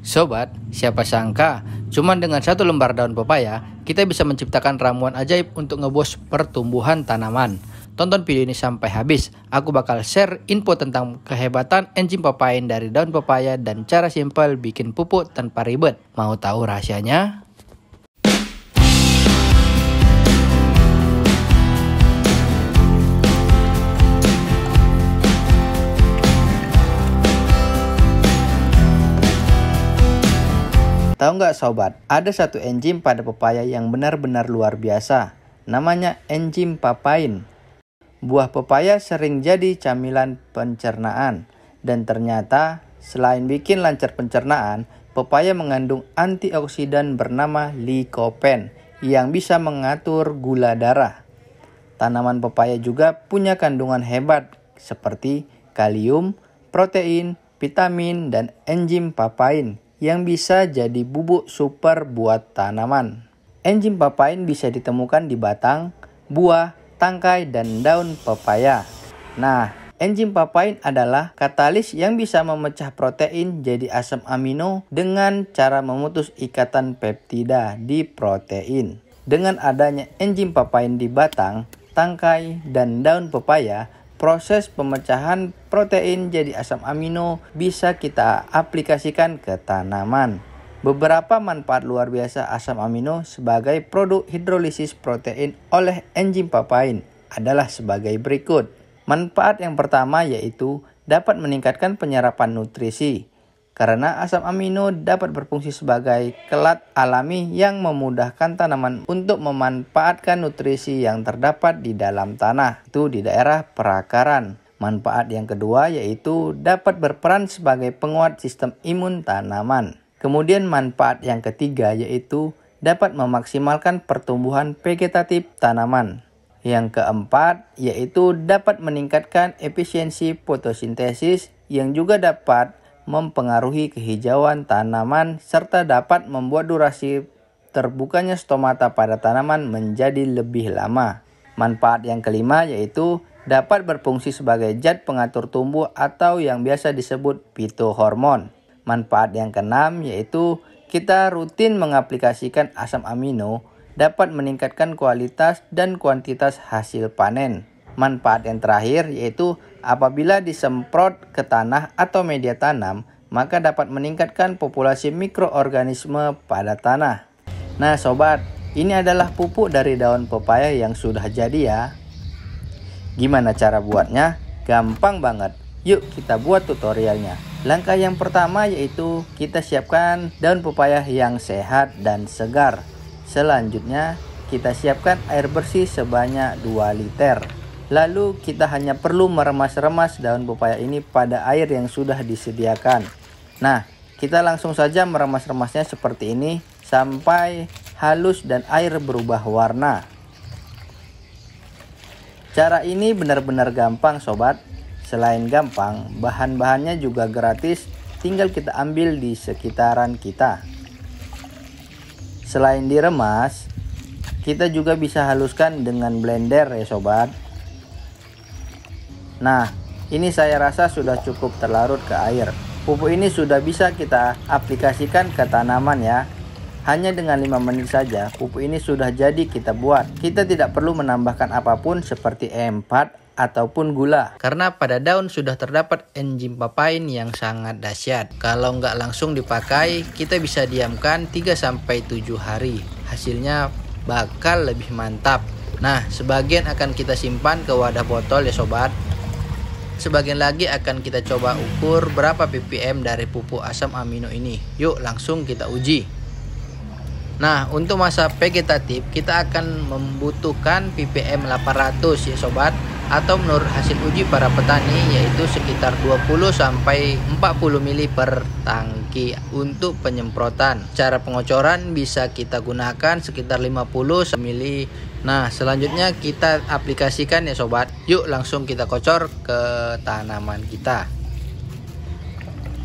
Sobat, siapa sangka cuma dengan satu lembar daun pepaya kita bisa menciptakan ramuan ajaib untuk ngeboost pertumbuhan tanaman. Tonton video ini sampai habis. Aku bakal share info tentang kehebatan enzim papain dari daun pepaya dan cara simpel bikin pupuk tanpa ribet. Mau tahu rahasianya? Tahu nggak sobat, ada satu enzim pada pepaya yang benar-benar luar biasa. Namanya enzim papain. Buah pepaya sering jadi camilan pencernaan. Dan ternyata selain bikin lancar pencernaan, pepaya mengandung antioksidan bernama lycopene yang bisa mengatur gula darah. Tanaman pepaya juga punya kandungan hebat seperti kalium, protein, vitamin, dan enzim papain yang bisa jadi bubuk super buat tanaman. Enzim papain bisa ditemukan di batang, buah, tangkai, dan daun pepaya. Nah, enzim papain adalah katalis yang bisa memecah protein jadi asam amino dengan cara memutus ikatan peptida di protein. Dengan adanya enzim papain di batang, tangkai, dan daun pepaya, proses pemecahan protein jadi asam amino bisa kita aplikasikan ke tanaman. Beberapa manfaat luar biasa asam amino sebagai produk hidrolisis protein oleh enzim papain adalah sebagai berikut. Manfaat yang pertama yaitu dapat meningkatkan penyerapan nutrisi. Karena asam amino dapat berfungsi sebagai kelat alami yang memudahkan tanaman untuk memanfaatkan nutrisi yang terdapat di dalam tanah, itu di daerah perakaran. Manfaat yang kedua yaitu dapat berperan sebagai penguat sistem imun tanaman. Kemudian manfaat yang ketiga yaitu dapat memaksimalkan pertumbuhan vegetatif tanaman. Yang keempat yaitu dapat meningkatkan efisiensi fotosintesis yang juga dapat mempengaruhi kehijauan tanaman serta dapat membuat durasi terbukanya stomata pada tanaman menjadi lebih lama. Manfaat yang kelima yaitu dapat berfungsi sebagai zat pengatur tumbuh atau yang biasa disebut fitohormon. Manfaat yang keenam yaitu kita rutin mengaplikasikan asam amino dapat meningkatkan kualitas dan kuantitas hasil panen. Manfaat yang terakhir yaitu apabila disemprot ke tanah atau media tanam, maka dapat meningkatkan populasi mikroorganisme pada tanah. Nah sobat, ini adalah pupuk dari daun pepaya yang sudah jadi ya. Gimana cara buatnya? Gampang banget. Yuk kita buat tutorialnya. Langkah yang pertama yaitu kita siapkan daun pepaya yang sehat dan segar. Selanjutnya kita siapkan air bersih sebanyak 2 liter. Lalu kita hanya perlu meremas-remas daun pepaya ini pada air yang sudah disediakan. Nah, kita langsung saja meremas-remasnya seperti ini sampai halus dan air berubah warna. Cara ini benar-benar gampang sobat. Selain gampang, bahan-bahannya juga gratis, tinggal kita ambil di sekitaran kita. Selain diremas, kita juga bisa haluskan dengan blender ya sobat. Nah, ini saya rasa sudah cukup terlarut ke air. Pupuk ini sudah bisa kita aplikasikan ke tanaman ya. Hanya dengan 5 menit saja pupuk ini sudah jadi kita buat. Kita tidak perlu menambahkan apapun seperti E4 ataupun gula. Karena pada daun sudah terdapat enzim papain yang sangat dahsyat. Kalau nggak langsung dipakai, kita bisa diamkan 3-7 hari. Hasilnya bakal lebih mantap. Nah, sebagian akan kita simpan ke wadah botol ya sobat. Sebagian lagi akan kita coba ukur berapa ppm dari pupuk asam amino ini. Yuk langsung kita uji. Nah, untuk masa vegetatif kita akan membutuhkan ppm 800 ya sobat. Atau menurut hasil uji para petani yaitu sekitar 20-40 ml per tangki untuk penyemprotan. Cara pengocoran bisa kita gunakan sekitar 50 ml. Nah, selanjutnya kita aplikasikan ya sobat. Yuk langsung kita kocor ke tanaman kita.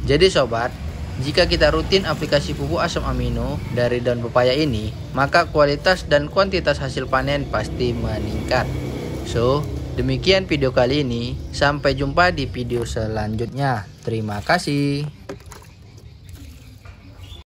Jadi sobat, jika kita rutin aplikasi pupuk asam amino dari daun pepaya ini, maka kualitas dan kuantitas hasil panen pasti meningkat. So, demikian video kali ini. Sampai jumpa di video selanjutnya. Terima kasih.